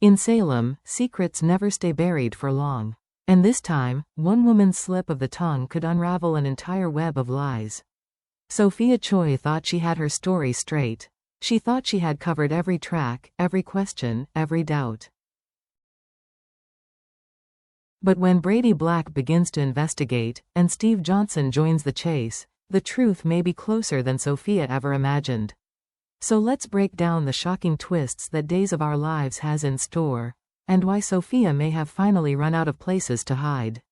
In Salem, secrets never stay buried for long. And this time, one woman's slip of the tongue could unravel an entire web of lies. Sophia Choi thought she had her story straight. She thought she had covered every track, every question, every doubt. But when Brady Black begins to investigate, and Steve Johnson joins the chase, the truth may be closer than Sophia ever imagined. So let's break down the shocking twists that Days of Our Lives has in store, and why Sophia may have finally run out of places to hide.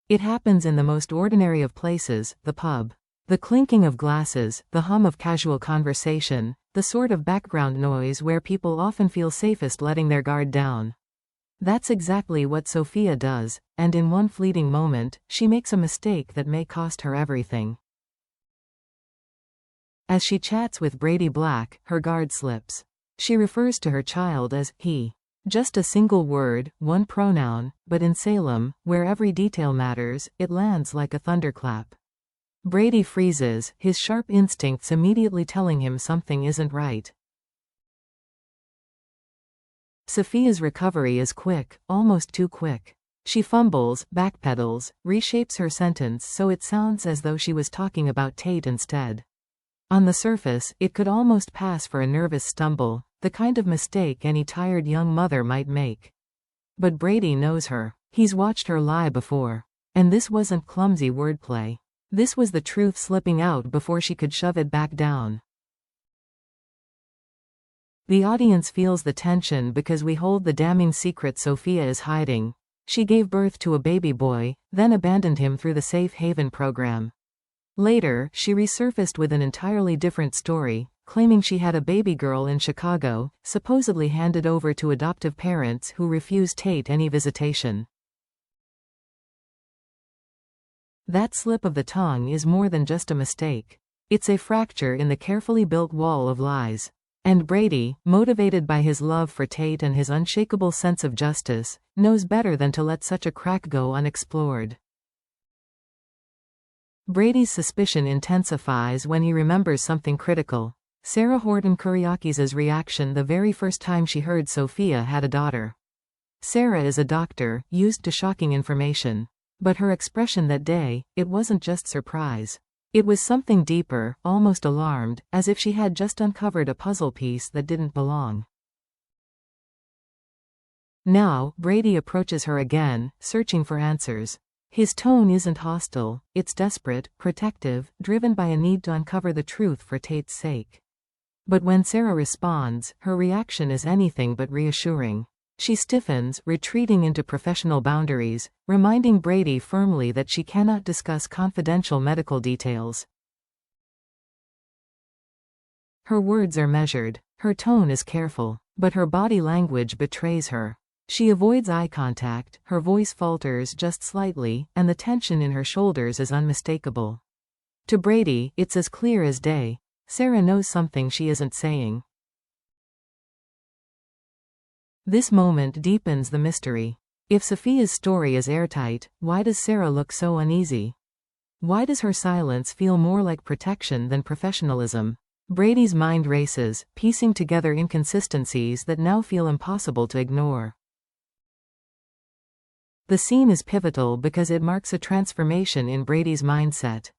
It happens in the most ordinary of places, the pub. The clinking of glasses, the hum of casual conversation, the sort of background noise where people often feel safest letting their guard down. That's exactly what Sophia does, and in one fleeting moment, she makes a mistake that may cost her everything. As she chats with Brady Black, her guard slips. She refers to her child as he. Just a single word, one pronoun, but in Salem, where every detail matters, it lands like a thunderclap. Brady freezes, his sharp instincts immediately telling him something isn't right. Sophia's recovery is quick, almost too quick. She fumbles, backpedals, reshapes her sentence so it sounds as though she was talking about Tate instead. On the surface, it could almost pass for a nervous stumble, the kind of mistake any tired young mother might make. But Brady knows her. He's watched her lie before. And this wasn't clumsy wordplay. This was the truth slipping out before she could shove it back down. The audience feels the tension because we hold the damning secret Sophia is hiding. She gave birth to a baby boy, then abandoned him through the Safe Haven program. Later, she resurfaced with an entirely different story, claiming she had a baby girl in Chicago, supposedly handed over to adoptive parents who refused Tate any visitation. That slip of the tongue is more than just a mistake. It's a fracture in the carefully built wall of lies. And Brady, motivated by his love for Tate and his unshakable sense of justice, knows better than to let such a crack go unexplored. Brady's suspicion intensifies when he remembers something critical. Sarah Horton Kuriakis's reaction the very first time she heard Sophia had a daughter. Sarah is a doctor, used to shocking information. But her expression that day, it wasn't just surprise. It was something deeper, almost alarmed, as if she had just uncovered a puzzle piece that didn't belong. Now, Brady approaches her again, searching for answers. His tone isn't hostile, it's desperate, protective, driven by a need to uncover the truth for Tate's sake. But when Sarah responds, her reaction is anything but reassuring. She stiffens, retreating into professional boundaries, reminding Brady firmly that she cannot discuss confidential medical details. Her words are measured, her tone is careful, but her body language betrays her. She avoids eye contact, her voice falters just slightly, and the tension in her shoulders is unmistakable. To Brady, it's as clear as day. Sarah knows something she isn't saying. This moment deepens the mystery. If Sophia's story is airtight, why does Sarah look so uneasy? Why does her silence feel more like protection than professionalism? Brady's mind races, piecing together inconsistencies that now feel impossible to ignore. The scene is pivotal because it marks a transformation in Brady's mindset.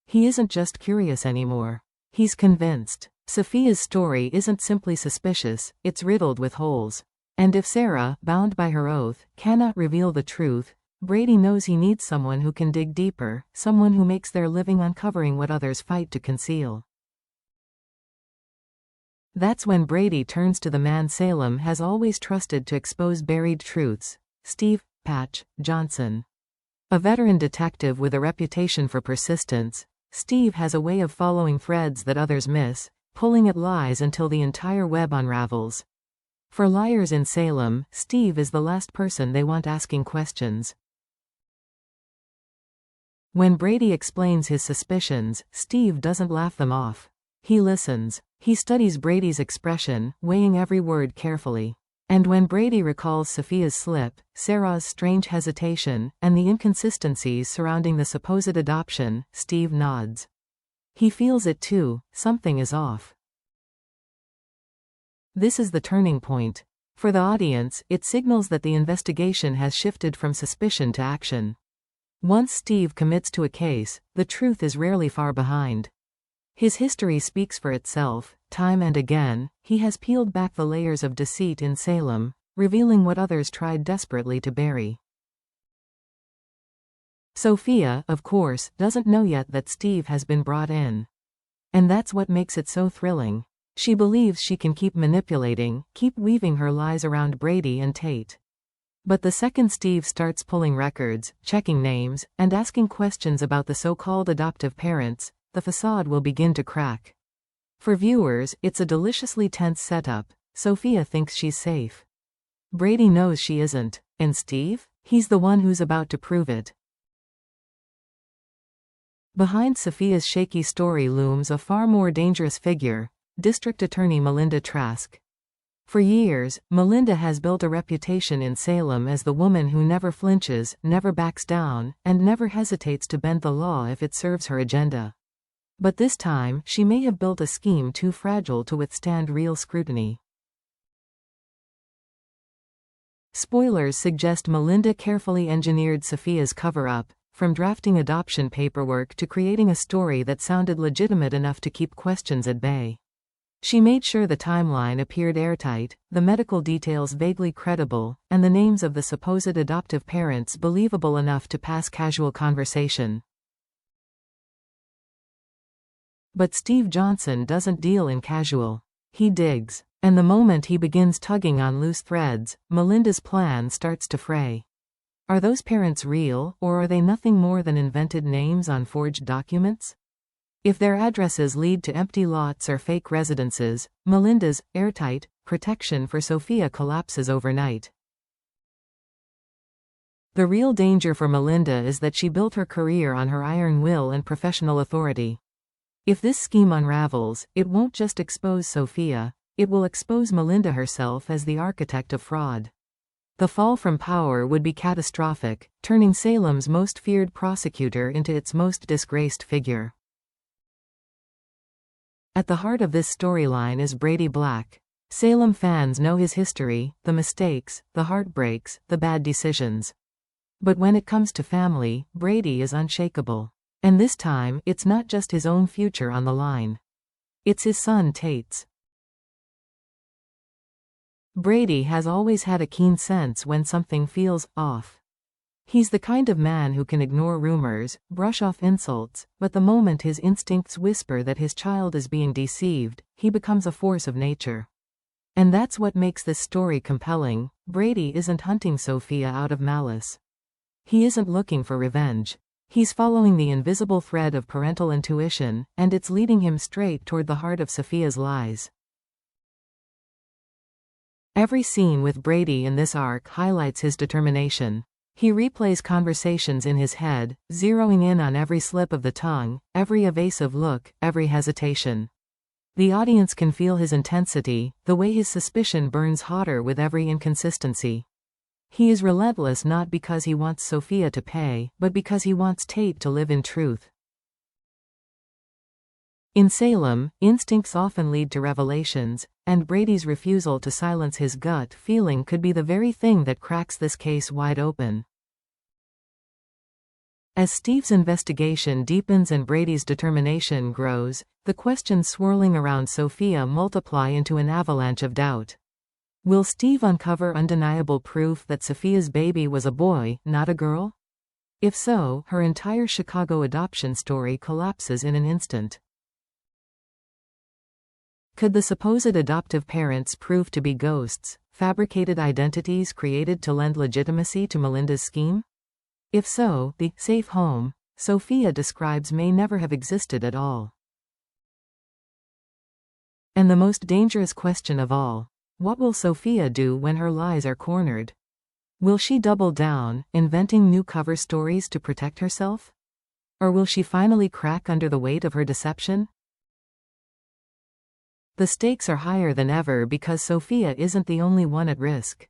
He isn't just curious anymore. He's convinced. Sophia's story isn't simply suspicious, it's riddled with holes. And if Sarah, bound by her oath, cannot reveal the truth, Brady knows he needs someone who can dig deeper, someone who makes their living uncovering what others fight to conceal. That's when Brady turns to the man Salem has always trusted to expose buried truths, Steve "Patch" Johnson. A veteran detective with a reputation for persistence, Steve has a way of following threads that others miss, pulling at lies until the entire web unravels. For liars in Salem, Steve is the last person they want asking questions. When Brady explains his suspicions, Steve doesn't laugh them off. He listens. He studies Brady's expression, weighing every word carefully. And when Brady recalls Sophia's slip, Sarah's strange hesitation, and the inconsistencies surrounding the supposed adoption, Steve nods. He feels it too, something is off. This is the turning point. For the audience, it signals that the investigation has shifted from suspicion to action. Once Steve commits to a case, the truth is rarely far behind. His history speaks for itself. Time and again, he has peeled back the layers of deceit in Salem, revealing what others tried desperately to bury. Sophia, of course, doesn't know yet that Steve has been brought in. And that's what makes it so thrilling. She believes she can keep manipulating, keep weaving her lies around Brady and Tate. But the second Steve starts pulling records, checking names, and asking questions about the so-called adoptive parents, the facade will begin to crack. For viewers, it's a deliciously tense setup. Sophia thinks she's safe. Brady knows she isn't. And Steve? He's the one who's about to prove it. Behind Sophia's shaky story looms a far more dangerous figure, District Attorney Melinda Trask. For years, Melinda has built a reputation in Salem as the woman who never flinches, never backs down, and never hesitates to bend the law if it serves her agenda. But this time, she may have built a scheme too fragile to withstand real scrutiny. Spoilers suggest Melinda carefully engineered Sophia's cover-up, from drafting adoption paperwork to creating a story that sounded legitimate enough to keep questions at bay. She made sure the timeline appeared airtight, the medical details vaguely credible, and the names of the supposed adoptive parents believable enough to pass casual conversation. But Steve Johnson doesn't deal in casual. He digs. And the moment he begins tugging on loose threads, Melinda's plan starts to fray. Are those parents real, or are they nothing more than invented names on forged documents? If their addresses lead to empty lots or fake residences, Melinda's airtight protection for Sophia collapses overnight. The real danger for Melinda is that she built her career on her iron will and professional authority. If this scheme unravels, it won't just expose Sophia, it will expose Melinda herself as the architect of fraud. The fall from power would be catastrophic, turning Salem's most feared prosecutor into its most disgraced figure. At the heart of this storyline is Brady Black. Salem fans know his history, the mistakes, the heartbreaks, the bad decisions. But when it comes to family, Brady is unshakable. And this time, it's not just his own future on the line. It's his son Tate's. Brady has always had a keen sense when something feels off. He's the kind of man who can ignore rumors, brush off insults, but the moment his instincts whisper that his child is being deceived, he becomes a force of nature. And that's what makes this story compelling. Brady isn't hunting Sophia out of malice. He isn't looking for revenge. He's following the invisible thread of parental intuition, and it's leading him straight toward the heart of Sophia's lies. Every scene with Brady in this arc highlights his determination. He replays conversations in his head, zeroing in on every slip of the tongue, every evasive look, every hesitation. The audience can feel his intensity, the way his suspicion burns hotter with every inconsistency. He is relentless not because he wants Sophia to pay, but because he wants Tate to live in truth. In Salem, instincts often lead to revelations, and Brady's refusal to silence his gut feeling could be the very thing that cracks this case wide open. As Steve's investigation deepens and Brady's determination grows, the questions swirling around Sophia multiply into an avalanche of doubt. Will Steve uncover undeniable proof that Sophia's baby was a boy, not a girl? If so, her entire Chicago adoption story collapses in an instant. Could the supposed adoptive parents prove to be ghosts, fabricated identities created to lend legitimacy to Melinda's scheme? If so, the safe home Sophia describes may never have existed at all. And the most dangerous question of all, what will Sophia do when her lies are cornered? Will she double down, inventing new cover stories to protect herself? Or will she finally crack under the weight of her deception? The stakes are higher than ever because Sophia isn't the only one at risk.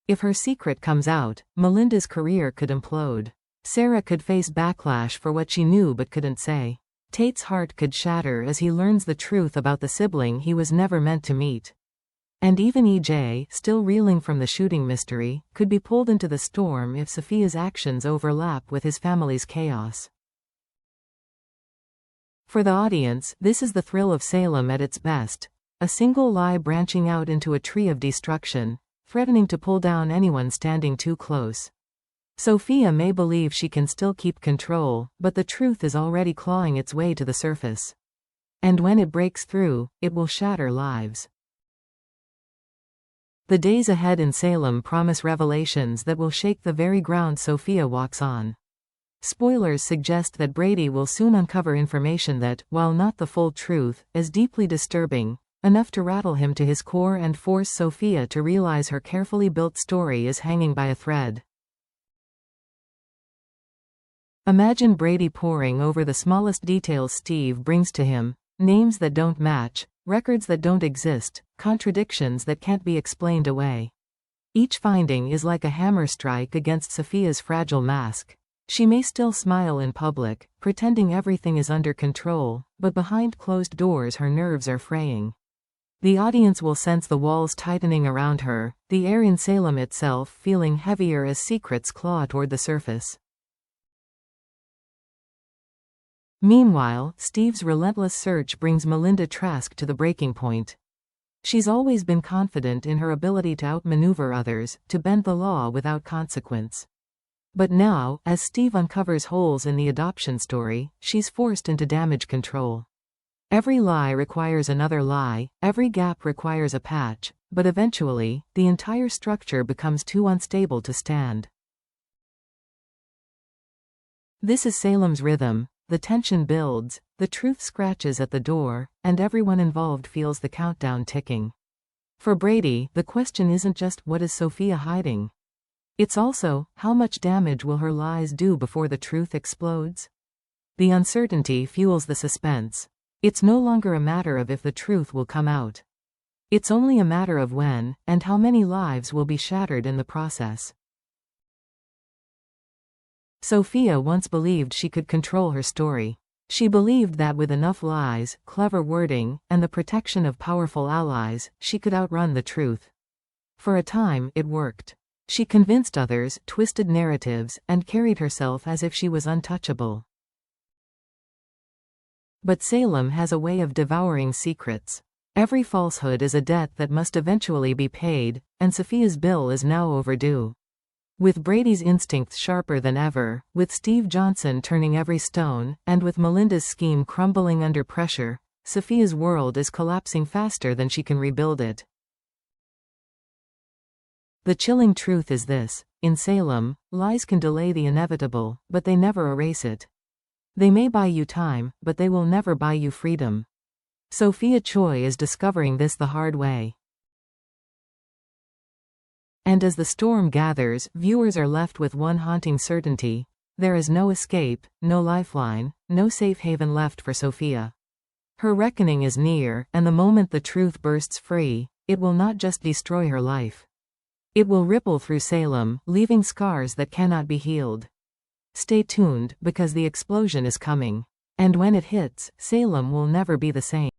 If her secret comes out, Melinda's career could implode. Sarah could face backlash for what she knew but couldn't say. Tate's heart could shatter as he learns the truth about the sibling he was never meant to meet. And even EJ, still reeling from the shooting mystery, could be pulled into the storm if Sophia's actions overlap with his family's chaos. For the audience, this is the thrill of Salem at its best. A single lie branching out into a tree of destruction, threatening to pull down anyone standing too close. Sophia may believe she can still keep control, but the truth is already clawing its way to the surface. And when it breaks through, it will shatter lives. The days ahead in Salem promise revelations that will shake the very ground Sophia walks on. Spoilers suggest that Brady will soon uncover information that, while not the full truth, is deeply disturbing, enough to rattle him to his core and force Sophia to realize her carefully built story is hanging by a thread. Imagine Brady poring over the smallest details Steve brings to him, names that don't match, records that don't exist, contradictions that can't be explained away. Each finding is like a hammer strike against Sophia's fragile mask. She may still smile in public, pretending everything is under control, but behind closed doors her nerves are fraying. The audience will sense the walls tightening around her, the air in Salem itself feeling heavier as secrets claw toward the surface. Meanwhile, Steve's relentless search brings Melinda Trask to the breaking point. She's always been confident in her ability to outmaneuver others, to bend the law without consequence. But now, as Steve uncovers holes in the adoption story, she's forced into damage control. Every lie requires another lie, every gap requires a patch, but eventually, the entire structure becomes too unstable to stand. This is Salem's rhythm. The tension builds, the truth scratches at the door, and everyone involved feels the countdown ticking. For Brady, the question isn't just what is Sophia hiding? It's also, how much damage will her lies do before the truth explodes? The uncertainty fuels the suspense. It's no longer a matter of if the truth will come out. It's only a matter of when, and how many lives will be shattered in the process. Sophia once believed she could control her story. She believed that with enough lies, clever wording, and the protection of powerful allies, she could outrun the truth. For a time, it worked. She convinced others, twisted narratives, and carried herself as if she was untouchable. But Salem has a way of devouring secrets. Every falsehood is a debt that must eventually be paid, and Sophia's bill is now overdue. With Brady's instincts sharper than ever, with Steve Johnson turning every stone, and with Melinda's scheme crumbling under pressure, Sophia's world is collapsing faster than she can rebuild it. The chilling truth is this: in Salem, lies can delay the inevitable, but they never erase it. They may buy you time, but they will never buy you freedom. Sophia Choi is discovering this the hard way. And as the storm gathers, viewers are left with one haunting certainty: there is no escape, no lifeline, no safe haven left for Sophia. Her reckoning is near, and the moment the truth bursts free, it will not just destroy her life. It will ripple through Salem, leaving scars that cannot be healed. Stay tuned, because the explosion is coming. And when it hits, Salem will never be the same.